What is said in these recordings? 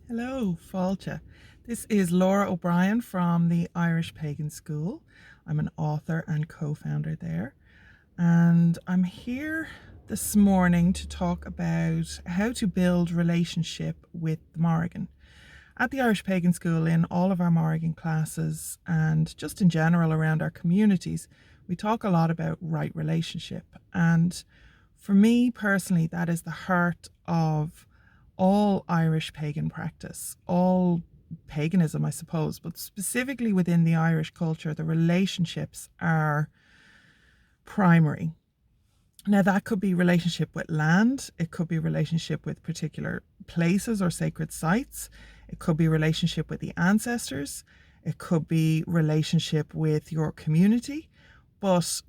Hello, Fáilte. This is Lora O'Brien from the Irish Pagan School. I'm an author and co-founder there. And I'm here this morning to talk about how to build relationship with the Morrigan. At the Irish Pagan School, in all of our Morrigan classes and just in general around our communities, we talk a lot about right relationship. And for me personally, that is the heart of all Irish pagan practice, all paganism, I suppose, but specifically within the Irish culture, the relationships are primary. Now, that could be relationship with land, it could be relationship with particular places or sacred sites, it could be relationship with the ancestors, it could be relationship with your community, but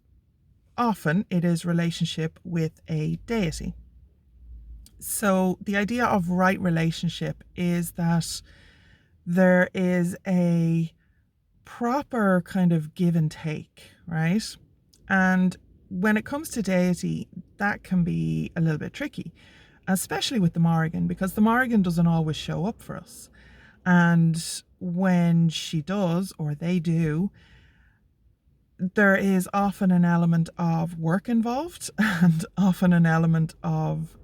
often it is relationship with a deity. So the idea of right relationship is that there is a proper kind of give and take, right? And when it comes to deity, that can be a little bit tricky, especially with the Morrigan, because the Morrigan doesn't always show up for us. And when she does, or they do, there is often an element of work involved and often an element of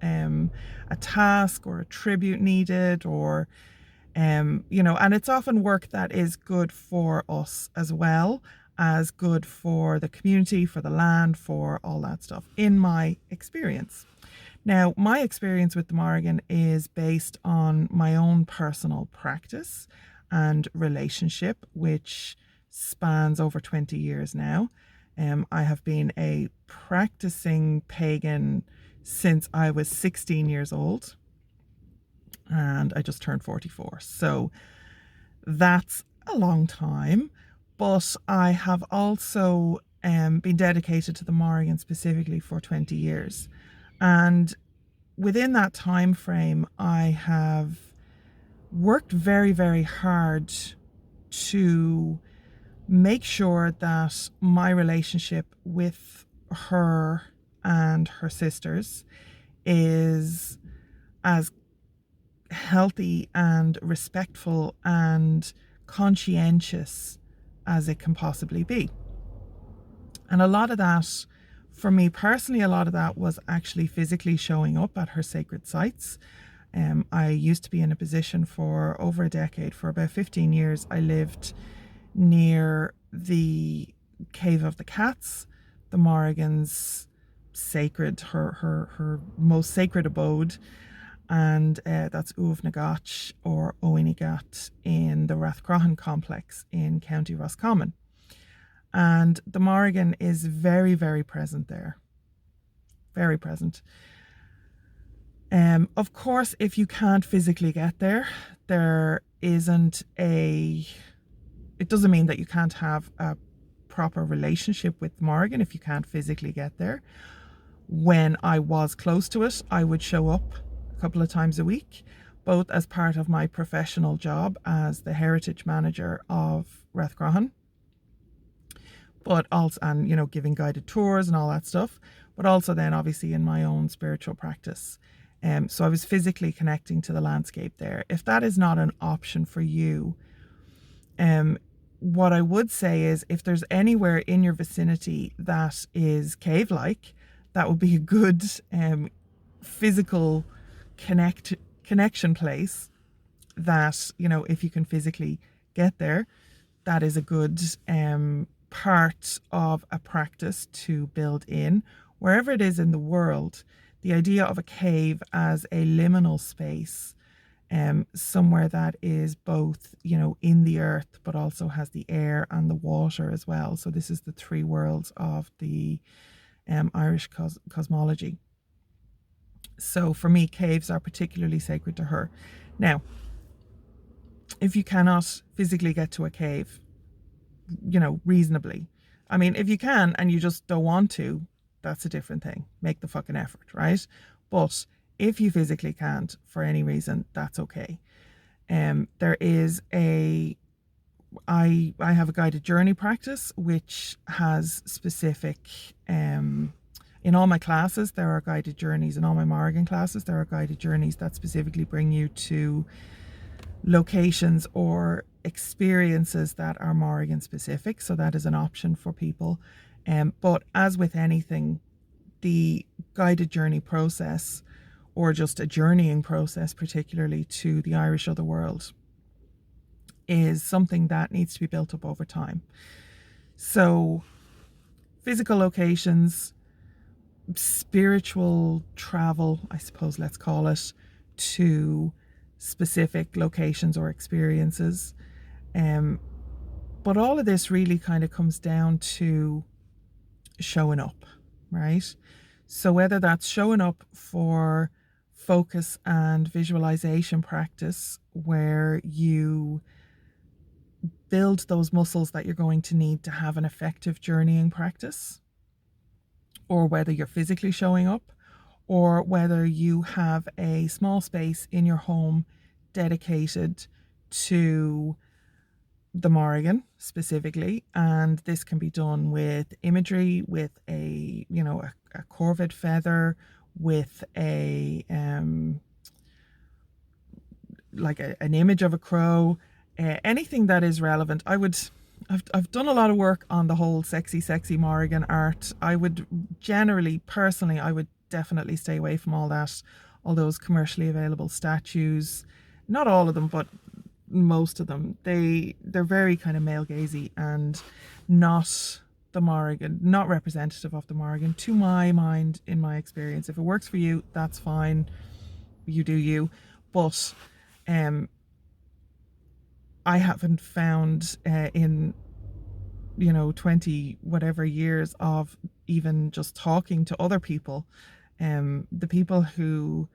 a task or a tribute needed or and it's often work that is good for us as well as good for the community, for the land, for all that stuff, in my experience. Now, my experience with the Morrigan is based on my own personal practice and relationship, which spans over 20 years now. I have been a practicing pagan since I was 16 years old, and I just turned 44. So that's a long time, but I have also been dedicated to the Morrigan specifically for 20 years. And within that time frame, I have worked very, very hard to make sure that my relationship with her and her sisters is as healthy and respectful and conscientious as it can possibly be. And a lot of that, for me personally, a lot of that was actually physically showing up at her sacred sites. I used to be in a position for over a decade, for about 15 years. I lived near the Cave of the Cats, the Morrigan's sacred, her most sacred abode, and that's Uav Nagach or Oinigat in the Rathcroghan complex in County Roscommon. And the Morrigan is very, very present there. Very present. Of course, if you can't physically get there, it doesn't mean that you can't have a proper relationship with Morrigan if you can't physically get there. When I was close to it, I would show up a couple of times a week, both as part of my professional job as the heritage manager of Rathcroghan, but also, and giving guided tours and all that stuff, but also then obviously in my own spiritual practice. So I was physically connecting to the landscape there. If that is not an option for you, what I would say is if there's anywhere in your vicinity that is cave-like, that would be a good physical connection place that, if you can physically get there, that is a good part of a practice to build in. Wherever it is in the world, the idea of a cave as a liminal space, somewhere that is both, in the earth, but also has the air and the water as well. So this is the three worlds of the Irish cosmology. So for me, caves are particularly sacred to her. Now, if you cannot physically get to a cave, reasonably, if you can and you just don't want to, that's a different thing. Make the fucking effort, right? But if you physically can't for any reason, that's okay. There is I have a guided journey practice which has specific in all my classes there are guided journeys. In all my Morrigan classes there are guided journeys that specifically bring you to locations or experiences that are Morrigan specific. So that is an option for people. But as with anything, the guided journey process, or just a journeying process, particularly to the Irish otherworld, is something that needs to be built up over time. So physical locations, spiritual travel, I suppose let's call it, to specific locations or experiences. But all of this really kind of comes down to showing up, right? So whether that's showing up for focus and visualization practice, where you build those muscles that you're going to need to have an effective journeying practice, or whether you're physically showing up, or whether you have a small space in your home dedicated to the Morrigan specifically, and this can be done with imagery, with a corvid feather, with a an image of a crow, anything that is relevant. I've done a lot of work on the whole sexy Morrigan art. I would generally, personally, I would definitely stay away from all that, all those commercially available statues. Not all of them, but most of them. They're very kind of male gazy and not the Morrigan, not representative of the Morrigan, to my mind, in my experience. If it works for you, that's fine. You do you. But I haven't found in 20 whatever years of even just talking to other people, the people who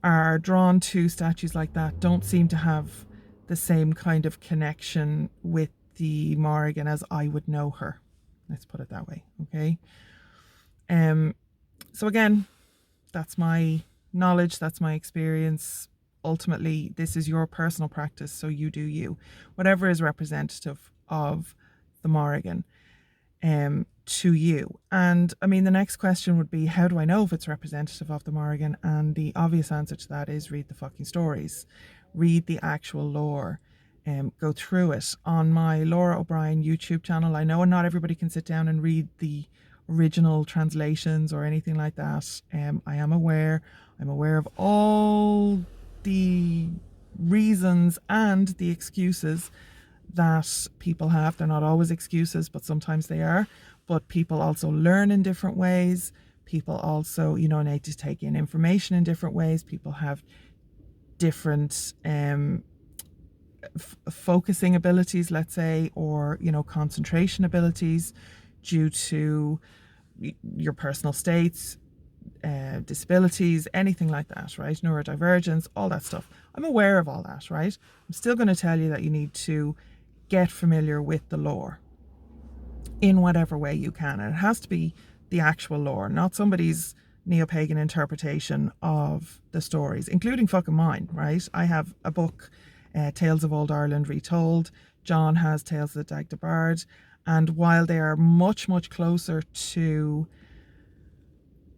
are drawn to statues like that don't seem to have the same kind of connection with the Morrigan as I would know her. Let's put it that way, okay? So again, that's my knowledge, that's my experience. Ultimately, this is your personal practice, so you do you. Whatever is representative of the Morrigan to you. And I mean, the next question would be, how do I know if it's representative of the Morrigan? And the obvious answer to that is read the fucking stories. Read the actual lore. Go through it. On my Lora O'Brien YouTube channel, I know not everybody can sit down and read the original translations or anything like that. I'm aware of all the reasons and the excuses that people have. They're not always excuses, but sometimes they are. But people also learn in different ways. People also, need to take in information in different ways. People have different focusing abilities, let's say, or concentration abilities due to your personal states, disabilities, anything like that, right? Neurodivergence, all that stuff. I'm aware of all that, right? I'm still going to tell you that you need to get familiar with the lore in whatever way you can, and it has to be the actual lore, not somebody's neo-pagan interpretation of the stories, including fucking mine, right? I have a book, Tales of Old Ireland Retold. John has Tales of the Dagda Bard, and while they are much closer to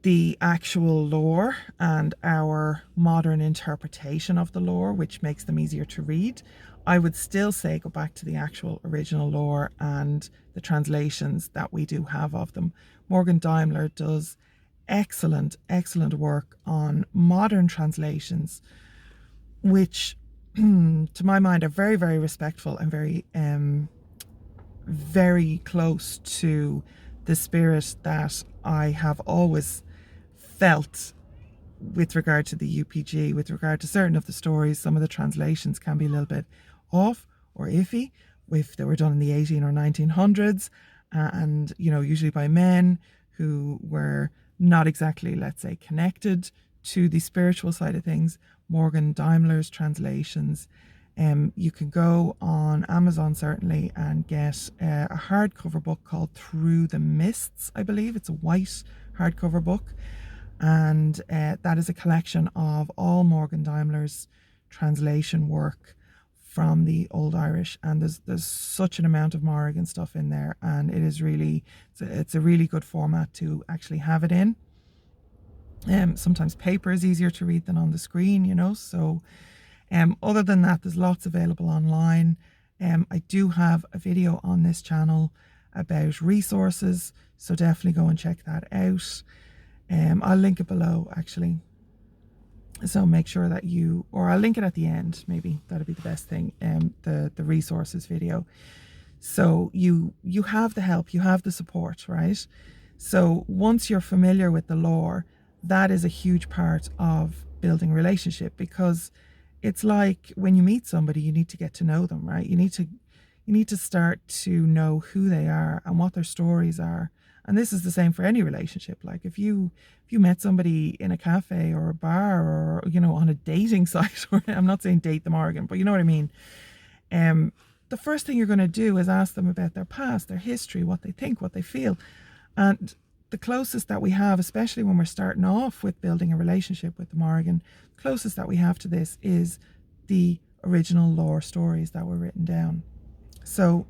the actual lore and our modern interpretation of the lore, which makes them easier to read, I would still say go back to the actual original lore and the translations that we do have of them. Morgan Daimler does excellent work on modern translations, which to my mind are very respectful and very close to the spirit that I have always felt with regard to the UPG. With regard to certain of the stories, some of the translations can be a little bit off or iffy if they were done in the 18 or 1900s, and usually by men who were not exactly, let's say, connected to the spiritual side of things. Morgan Daimler's translations, you can go on Amazon certainly and get a hardcover book called Through the Mists, I believe. It's a white hardcover book, and that is a collection of all Morgan Daimler's translation work from the Old Irish, and there's such an amount of Morrigan stuff in there, and it is really, it's a really good format to actually have it in. Sometimes paper is easier to read than on the screen, so Other than that, there's lots available online. I do have a video on this channel about resources, so definitely go and check that out. I'll link it below actually, so make sure that or I'll link it at the end, maybe that'll be the best thing, the resources video. So you have the help, you have the support, right? So once you're familiar with the lore, that is a huge part of building a relationship, because it's like when you meet somebody, you need to get to know them, right? You need to start to know who they are and what their stories are. And this is the same for any relationship. Like if you met somebody in a cafe or a bar, or on a dating site, or I'm not saying date the Morrigan, but you know what I mean. The first thing you're going to do is ask them about their past, their history, what they think, what they feel. And the closest that we have, especially when we're starting off with building a relationship with the Morrigan, closest that we have to this is the original lore stories that were written down. So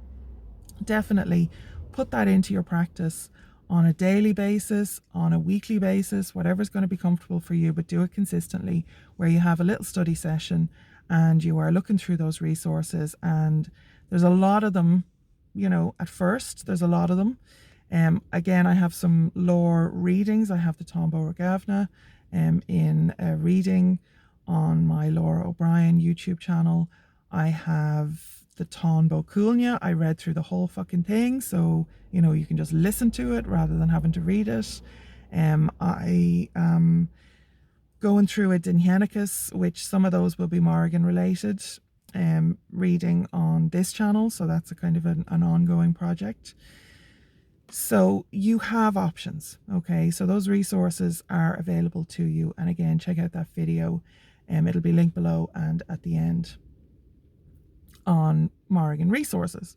definitely put that into your practice on a daily basis, on a weekly basis, whatever's going to be comfortable for you, but do it consistently, where you have a little study session and you are looking through those resources. And there's a lot of them, at first, there's a lot of them. Again, I have some lore readings. I have the Tombo Regavna in a reading on my Lora O'Brien YouTube channel. I have the Tombo Kulnya. I read through the whole fucking thing, so you can just listen to it rather than having to read it. I am going through a Dinhenicus, which some of those will be Morrigan related, reading on this channel, so that's a kind of an ongoing project. So you have options, okay? So those resources are available to you. And again, check out that video. It'll be linked below and at the end on Morrigan resources.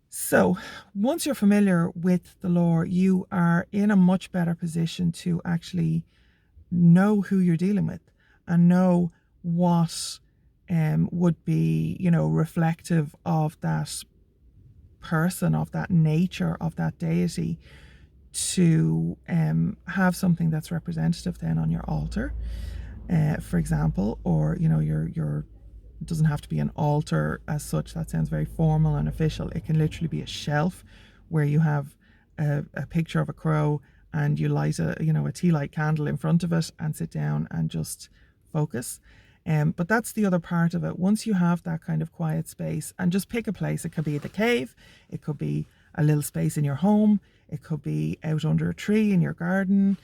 So once you're familiar with the lore, you are in a much better position to actually know who you're dealing with and know what would be, reflective of that person, of that nature, of that deity, to have something that's representative then on your altar, for example, or your it doesn't have to be an altar as such. That sounds very formal and official. It can literally be a shelf where you have a picture of a crow and you light a tea light candle in front of it and sit down and just focus. But that's the other part of it. Once you have that kind of quiet space, and just pick a place. It could be the cave, it could be a little space in your home, it could be out under a tree in your garden,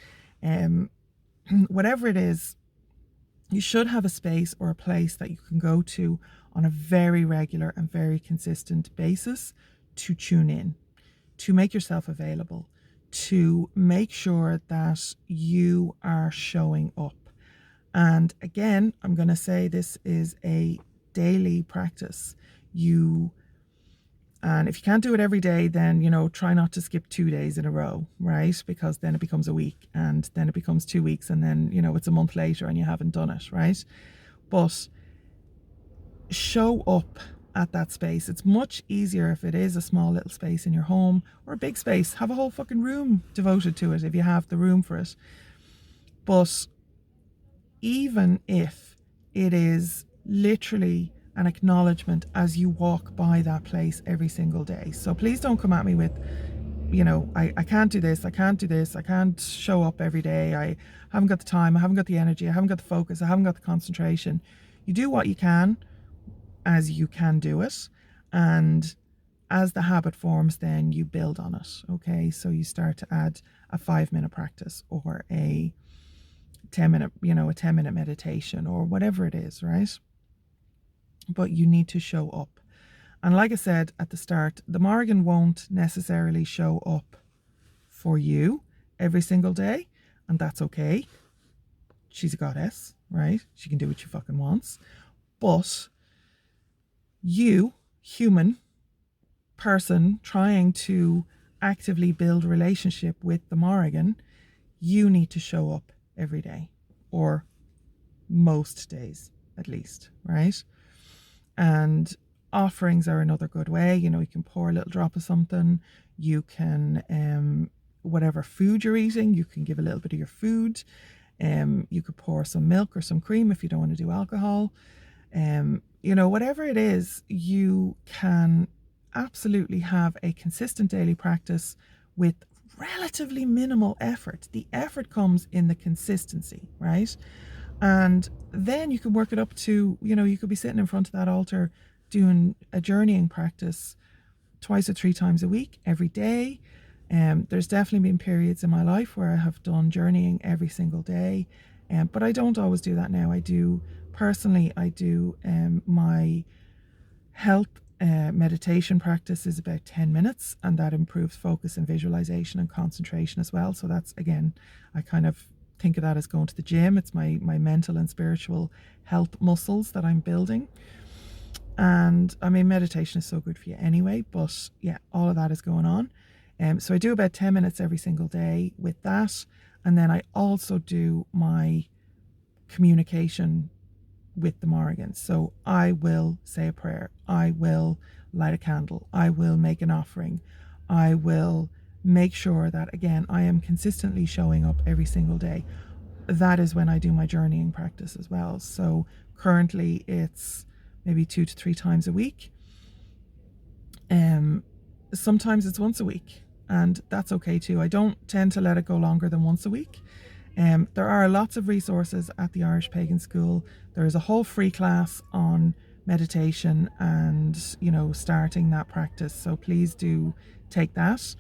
whatever it is, you should have a space or a place that you can go to on a very regular and very consistent basis to tune in, to make yourself available, to make sure that you are showing up. And again, I'm going to say this is a daily practice. And if you can't do it every day, then, try not to skip 2 days in a row, right? Because then it becomes a week, and then it becomes 2 weeks, and then, it's a month later and you haven't done it, right? But show up at that space. It's much easier if it is a small little space in your home, or a big space. Have a whole fucking room devoted to it if you have the room for it. But even if it is literally an acknowledgement as you walk by that place every single day. So please don't come at me with, I can't do this, I can't do this, I can't show up every day, I haven't got the time, I haven't got the energy, I haven't got the focus, I haven't got the concentration. You do what you can as you can do it, and as the habit forms, then you build on it, okay? So you start to add a 5-minute practice, or a 10-minute, a 10-minute meditation, or whatever it is, right? But you need to show up. And like I said at the start, the Morrigan won't necessarily show up for you every single day, and that's okay. She's a goddess, right? She can do what she fucking wants. But you, human person trying to actively build a relationship with the Morrigan, you need to show up every day, or most days at least, right? And offerings are another good way. You can pour a little drop of something. You can, whatever food you're eating, you can give a little bit of your food. You could pour some milk or some cream if you don't want to do alcohol. You know, whatever it is, you can absolutely have a consistent daily practice with relatively minimal effort. The effort comes in the consistency, right? And then you can work it up to, you know, you could be sitting in front of that altar doing a journeying practice 2 or 3 times a week, every day. There's definitely been periods in my life where I have done journeying every single day, but I don't always do that now. I do my health meditation practice is about 10 minutes, and that improves focus and visualization and concentration as well. So that's, again, I kind of think of that as going to the gym. It's my mental and spiritual health muscles that I'm building. And I mean, meditation is so good for you anyway, but yeah, all of that is going on. So I do about 10 minutes every single day with that. And then I also do my communication with the Morrigans. So I will say a prayer, I will light a candle, I will make an offering, I will make sure that, again, I am consistently showing up every single day. That is when I do my journeying practice as well. So currently it's maybe 2 to 3 times a week. Sometimes it's once a week, and that's okay too. I don't tend to let it go longer than once a week. There are lots of resources at the Irish Pagan School. There is a whole free class on meditation and, you know, starting that practice. So please do take that.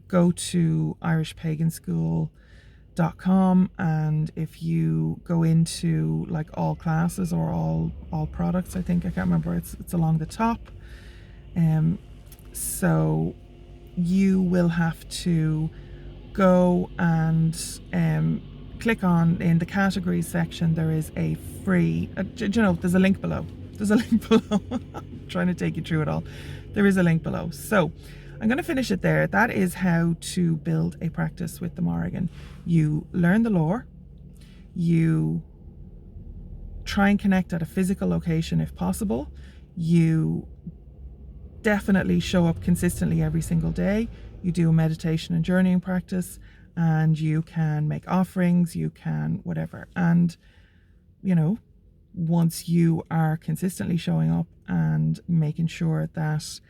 Go to irishpaganschool.com, and if you go into like all classes or all products, I think, I can't remember, it's along the top. So you will have to go and click on, in the categories section, there is a free, you know, there's a link below. There's a link below. I'm trying to take you through it all. There is a link below. So I'm going to finish it there. That is how to build a practice with the Morrigan. You learn the lore. You try and connect at a physical location if possible. You definitely show up consistently every single day. You do a meditation and journeying practice, and you can make offerings, you can whatever. And, you know, once you are consistently showing up and making sure that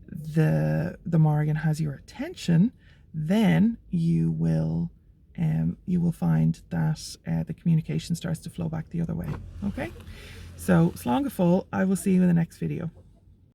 the Morrigan has your attention, then you will find that the communication starts to flow back the other way. Okay, so slán go fóill. I will see you in the next video.